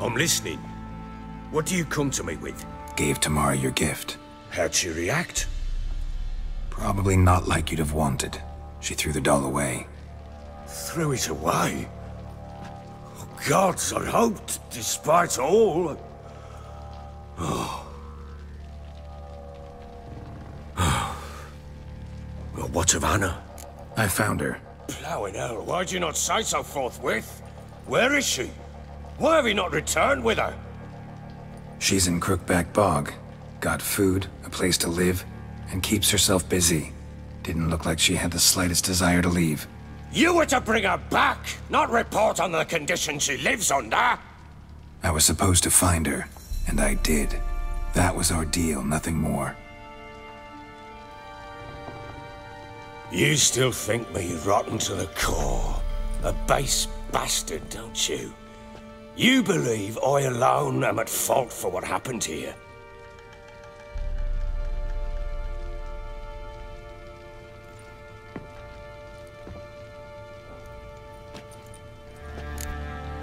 I'm listening. What do you come to me with? Gave Tamara your gift. How'd she react? Probably not like you'd have wanted. She threw the doll away. Threw it away? Oh, gods, I hoped, despite all... Oh. Well, what of Anna? I found her. Plowing hell, why'd you not say so forthwith? Where is she? Why have you not returned with her? She's in Crookback Bog. Got food, a place to live, and keeps herself busy. Didn't look like she had the slightest desire to leave. You were to bring her back, not report on the condition she lives under! I was supposed to find her, and I did. That was our deal, nothing more. You still think me rotten to the core. A base bastard, don't you? You believe I alone am at fault for what happened here.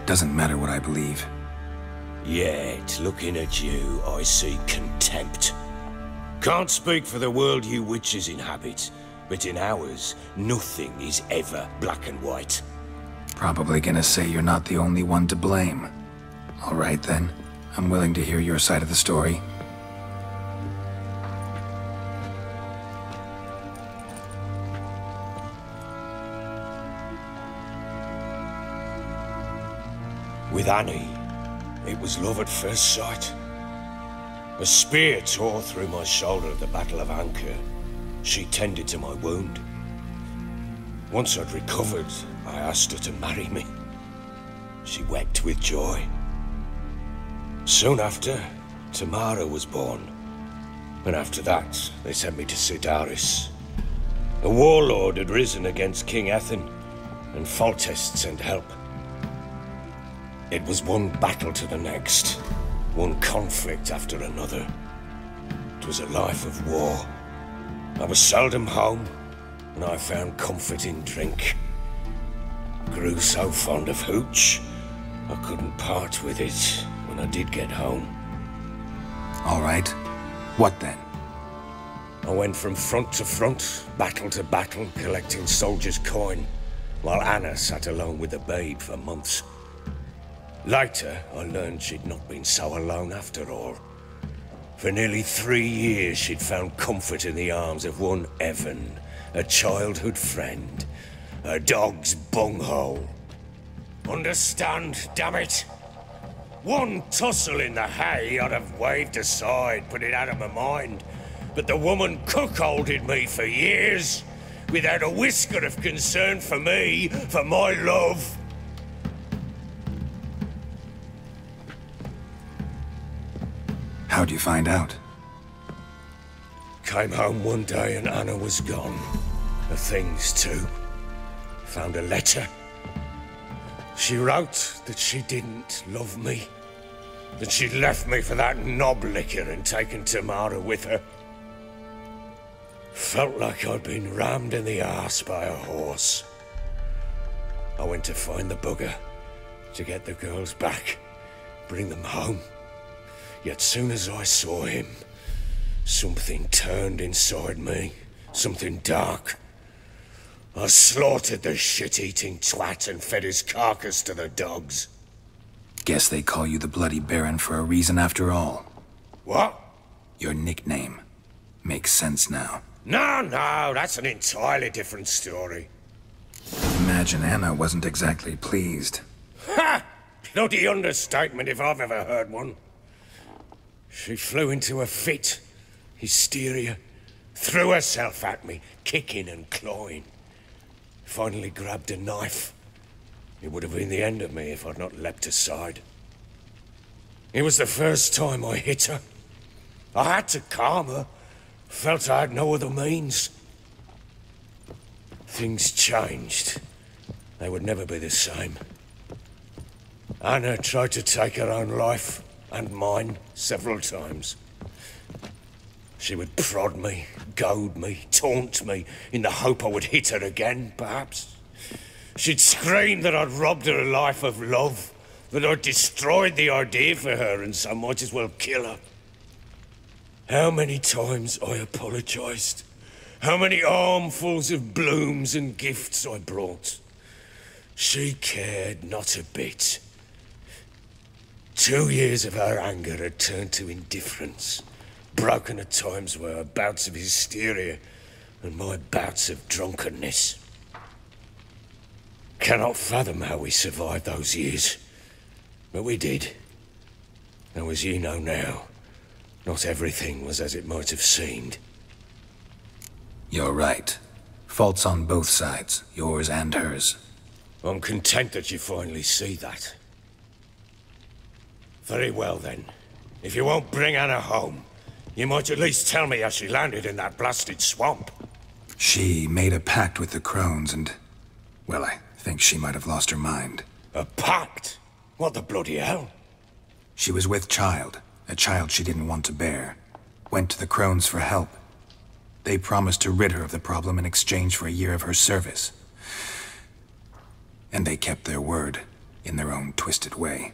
Doesn't matter what I believe. Yet, looking at you, I see contempt. Can't speak for the world you witches inhabit, but in ours, nothing is ever black and white. Probably gonna say you're not the only one to blame. All right then, I'm willing to hear your side of the story. With Annie, it was love at first sight. A spear tore through my shoulder at the Battle of Anchor. She tended to my wound. Once I'd recovered, I asked her to marry me. She wept with joy. Soon after, Tamara was born. And after that, they sent me to Sidaris. A warlord had risen against King Ethan, and Foltest sent help. It was one battle to the next, one conflict after another. It was a life of war. I was seldom home, and I found comfort in drink. Grew so fond of hooch, I couldn't part with it when I did get home. All right. What then? I went from front to front, battle to battle, collecting soldiers' coin, while Anna sat alone with the babe for months. Later, I learned she'd not been so alone after all. For nearly 3 years, she'd found comfort in the arms of one Evan, a childhood friend, a dog's bunghole. Understand, damn it? One tussle in the hay I'd have waved aside, put it out of my mind. But the woman cuckolded me for years, without a whisker of concern for me, for my love. How'd you find out? Came home one day and Anna was gone. Her things too. Found a letter. She wrote that she didn't love me. That she'd left me for that knob licker and taken Tamara with her. Felt like I'd been rammed in the arse by a horse. I went to find the bugger, to get the girls back, bring them home. Yet soon as I saw him, something turned inside me, something dark. I slaughtered the shit-eating twat and fed his carcass to the dogs. Guess they call you the Bloody Baron for a reason after all. What? Your nickname. Makes sense now. No, that's an entirely different story. Imagine Anna wasn't exactly pleased. Ha! Bloody understatement if I've ever heard one. She flew into a fit, hysteria, threw herself at me, kicking and clawing. Finally grabbed a knife. It would have been the end of me if I'd not leapt aside. It was the first time I hit her. I had to calm her. Felt I had no other means. Things changed. They would never be the same. Anna tried to take her own life. And mine, several times. She would prod me, goad me, taunt me, in the hope I would hit her again, perhaps. She'd scream that I'd robbed her life of love, that I destroyed the idea for her and so might as well kill her. How many times I apologized. How many armfuls of blooms and gifts I brought. She cared not a bit. 2 years of her anger had turned to indifference, broken at times by her bouts of hysteria and my bouts of drunkenness. Cannot fathom how we survived those years, but we did. Though as you know now, not everything was as it might have seemed. You're right. Faults on both sides, yours and hers. I'm content that you finally see that. Very well then. If you won't bring Anna home, you might at least tell me how she landed in that blasted swamp. She made a pact with the crones and... well, I think she might have lost her mind. A pact? What the bloody hell? She was with child, a child she didn't want to bear. Went to the crones for help. They promised to rid her of the problem in exchange for a year of her service. And they kept their word, in their own twisted way.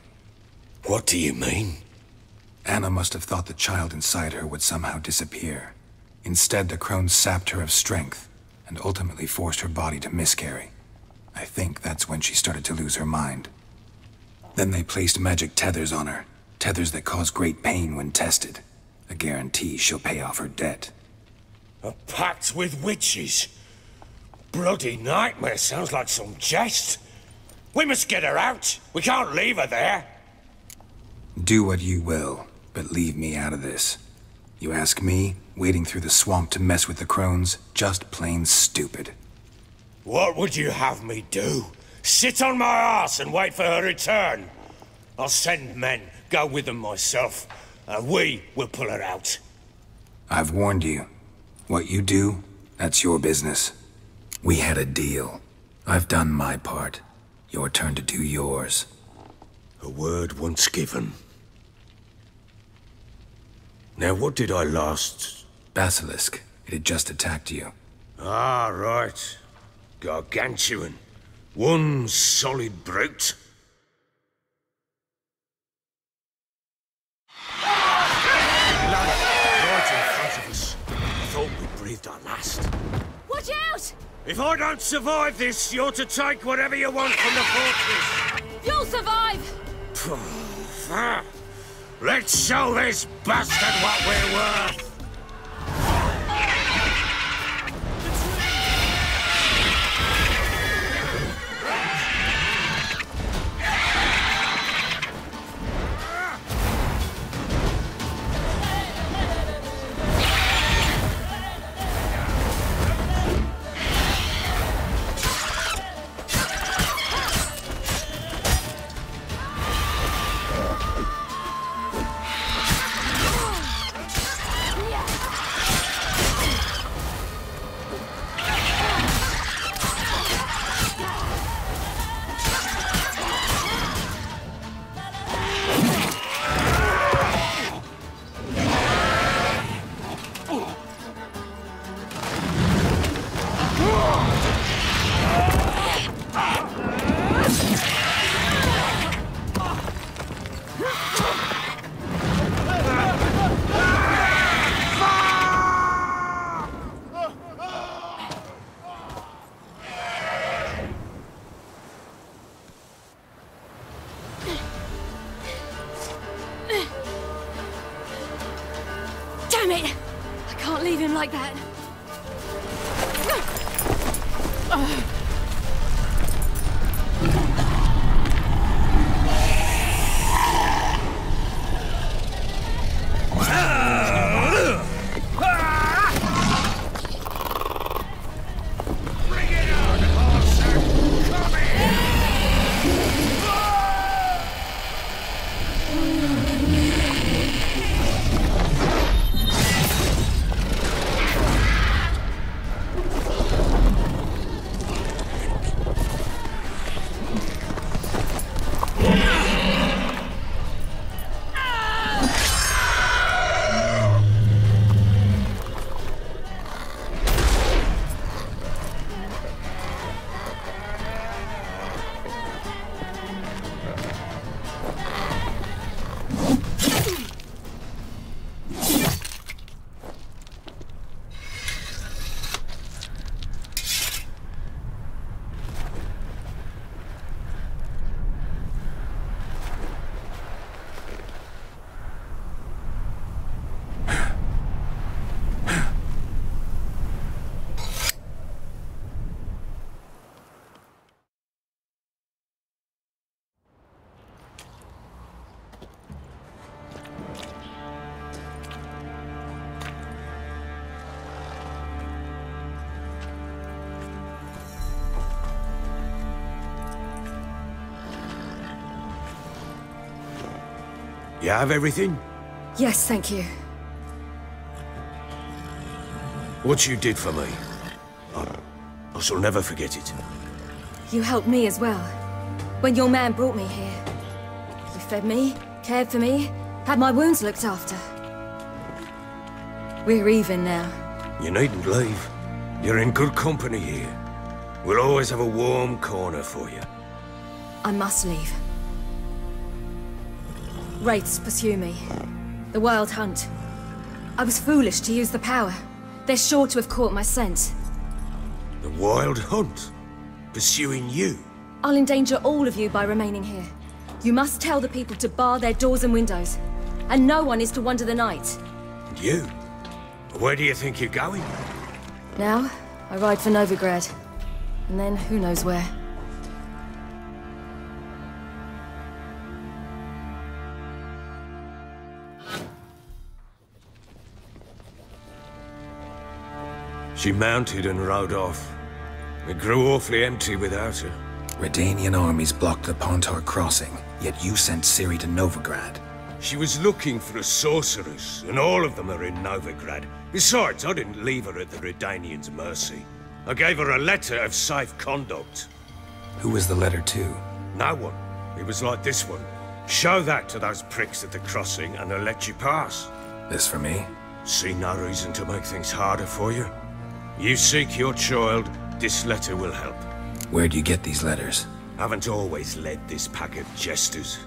What do you mean? Anna must have thought the child inside her would somehow disappear. Instead, the crones sapped her of strength, and ultimately forced her body to miscarry. I think that's when she started to lose her mind. Then they placed magic tethers on her, tethers that cause great pain when tested. A guarantee she'll pay off her debt. A pact with witches? Bloody nightmare, sounds like some jest. We must get her out. We can't leave her there. Do what you will, but leave me out of this. You ask me, wading through the swamp to mess with the crones, just plain stupid. What would you have me do? Sit on my ass and wait for her return? I'll send men, go with them myself, and we will pull her out. I've warned you. What you do, that's your business. We had a deal. I've done my part. Your turn to do yours. A word once given. Now, what did I last... Basilisk. It had just attacked you. Ah, right. Gargantuan. One solid brute. Right in front of us. I thought we breathed our last. Watch out! If I don't survive this, you're to take whatever you want from the fortress. You'll survive! Let's show this bastard what we're worth. Damn it! I can't leave him like that. You have everything? Yes, thank you. What you did for me, I shall never forget it. You helped me as well. When your man brought me here. You fed me, cared for me, had my wounds looked after. We're even now. You needn't leave. You're in good company here. We'll always have a warm corner for you. I must leave. Wraiths pursue me. The Wild Hunt. I was foolish to use the power. They're sure to have caught my scent. The Wild Hunt? Pursuing you? I'll endanger all of you by remaining here. You must tell the people to bar their doors and windows. And no one is to wander the night. And you? Where do you think you're going? Now, I ride for Novigrad. And then, who knows where. She mounted and rode off. It grew awfully empty without her. Redanian armies blocked the Pontar crossing, yet you sent Ciri to Novigrad. She was looking for a sorceress, and all of them are in Novigrad. Besides, I didn't leave her at the Redanians' mercy. I gave her a letter of safe conduct. Who was the letter to? No one. It was like this one. Show that to those pricks at the crossing, and they'll let you pass. This for me? See no reason to make things harder for you. You seek your child, this letter will help. Where do you get these letters? Haven't always led this pack of jesters.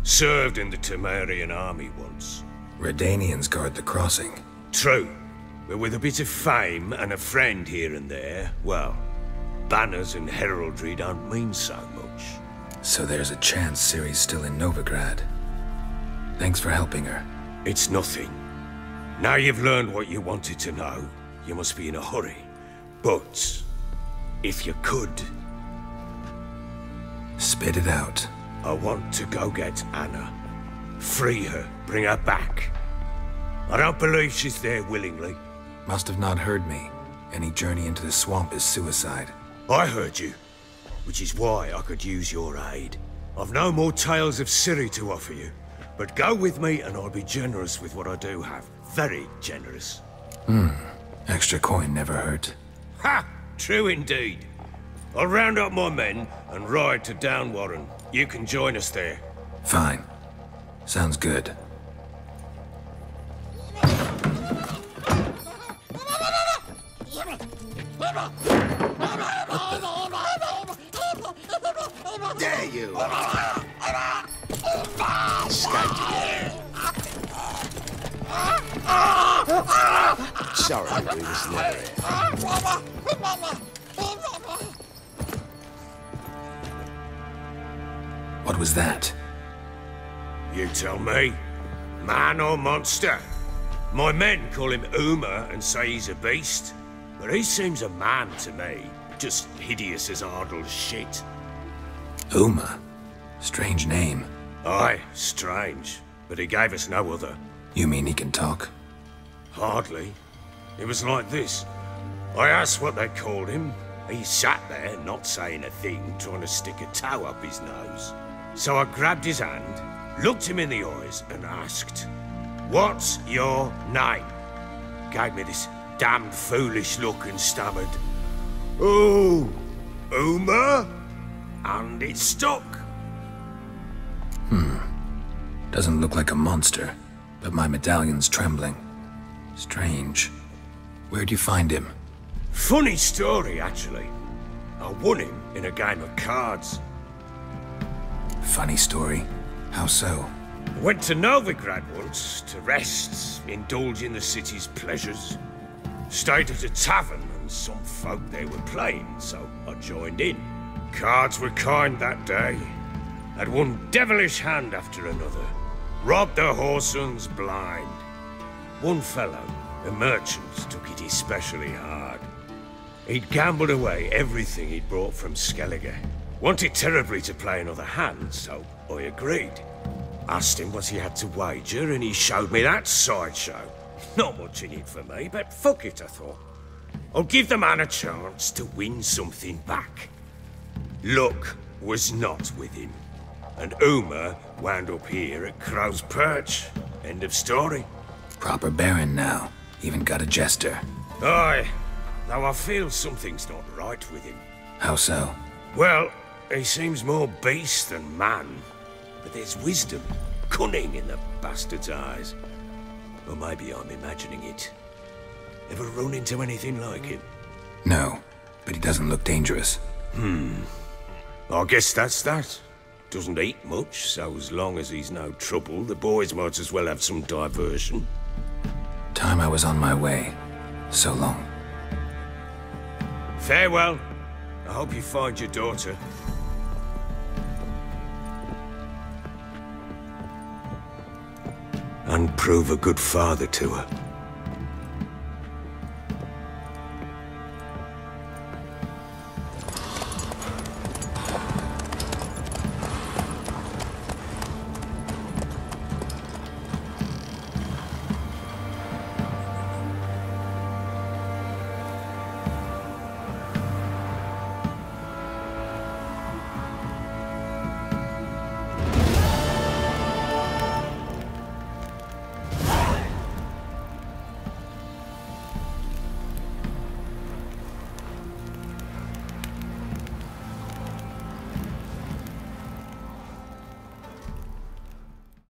Served in the Temerian army once. Redanians guard the crossing. True, but with a bit of fame and a friend here and there, well, banners and heraldry don't mean so much. So there's a chance Ciri's still in Novigrad. Thanks for helping her. It's nothing. Now you've learned what you wanted to know, you must be in a hurry. But, if you could... Spit it out. I want to go get Anna. Free her, bring her back. I don't believe she's there willingly. Must have not heard me. Any journey into the swamp is suicide. I heard you, which is why I could use your aid. I've no more tales of Ciri to offer you, but go with me and I'll be generous with what I do have. Very generous. Extra coin never hurt. Ha! True indeed. I'll round up my men and ride to Downwarren. You can join us there. Fine. Sounds good. There you are. Sorry, we was never here. What was that? You tell me. Man or monster? My men call him Uma and say he's a beast. But he seems a man to me. Just hideous as Ardle's shit. Uma? Strange name. Aye, strange. But he gave us no other. You mean he can talk? Hardly. It was like this. I asked what they called him. He sat there, not saying a thing, trying to stick a toe up his nose. So I grabbed his hand, looked him in the eyes, and asked, "What's your name?" Gave me this damned foolish look and stammered, "Oh, Uma?" And it stuck. Doesn't look like a monster, but my medallion's trembling. Strange. Where'd you find him? Funny story, actually. I won him in a game of cards. Funny story. How so? I went to Novigrad once to rest, indulge in the city's pleasures. Stayed at a tavern and some folk there were playing, so I joined in. Cards were kind that day. Had one devilish hand after another. Robbed the whoresun's blind. One fellow, a merchant, took it especially hard. He'd gambled away everything he'd brought from Skellige. Wanted terribly to play another hand, so I agreed. Asked him what he had to wager, and he showed me that sideshow. Not much in it for me, but fuck it, I thought. I'll give the man a chance to win something back. Luck was not with him. And Uma wound up here at Crow's Perch. End of story. Proper Baron now. Even got a jester. Aye. Though I feel something's not right with him. How so? Well, he seems more beast than man. But there's wisdom, cunning in the bastard's eyes. Or maybe I'm imagining it. Ever run into anything like him? No, but he doesn't look dangerous. I guess that's that. Doesn't eat much, so as long as he's no trouble, the boys might as well have some diversion. Time I was on my way. So long. Farewell. I hope you find your daughter. And prove a good father to her.